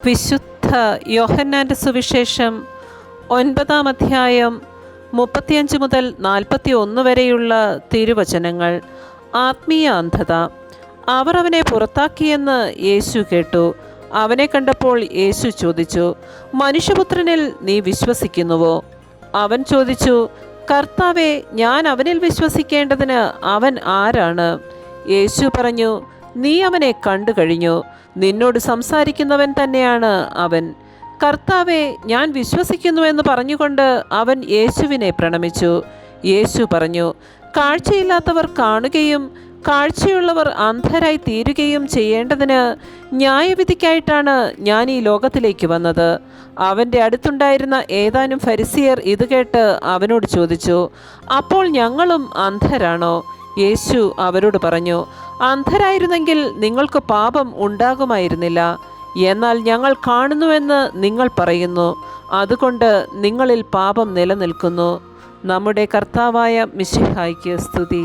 വിശുദ്ധ യോഹന്നാൻ്റെ സുവിശേഷം 9-ാം അധ്യായം 35 മുതൽ 41 വരെയുള്ള തിരുവചനങ്ങൾ. ആത്മീയ അന്ധത. അവർ അവനെ പുറത്താക്കിയെന്ന് യേശു കേട്ടു. അവനെ കണ്ടപ്പോൾ യേശു ചോദിച്ചു, മനുഷ്യപുത്രനിൽ നീ വിശ്വസിക്കുന്നുവോ? അവൻ ചോദിച്ചു, കർത്താവേ, ഞാൻ അവനിൽ വിശ്വസിക്കേണ്ടതിന് അവൻ ആരാണ്? യേശു പറഞ്ഞു, നീ അവനെ കണ്ടു കഴിഞ്ഞു. നിന്നോട് സംസാരിക്കുന്നവൻ തന്നെയാണ് അവൻ. കർത്താവെ, ഞാൻ വിശ്വസിക്കുന്നുവെന്ന് പറഞ്ഞുകൊണ്ട് അവൻ യേശുവിനെ പ്രണമിച്ചു. യേശു പറഞ്ഞു, കാഴ്ചയില്ലാത്തവർ കാണുകയും കാഴ്ചയുള്ളവർ അന്ധരായി തീരുകയും ചെയ്യേണ്ടതിന് ന്യായവിധിക്കായിട്ടാണ് ഞാൻ ഈ ലോകത്തിലേക്ക് വന്നത്. അവൻ്റെ അടുത്തുണ്ടായിരുന്ന ഏതാനും ഫരിസിയർ ഇത് കേട്ട് അവനോട് ചോദിച്ചു, അപ്പോൾ ഞങ്ങളും അന്ധരാണോ? യേശു അവരോട് പറഞ്ഞു, അന്ധരായിരുന്നെങ്കിൽ നിങ്ങൾക്ക് പാപം ഉണ്ടാകുമായിരുന്നില്ല. എന്നാൽ ഞങ്ങൾ കാണുന്നുവെന്ന് നിങ്ങൾ പറയുന്നു, അതുകൊണ്ട് നിങ്ങളിൽ പാപം നിലനിൽക്കുന്നു. നമ്മുടെ കർത്താവായ മിശിഹായ്ക്ക് സ്തുതി.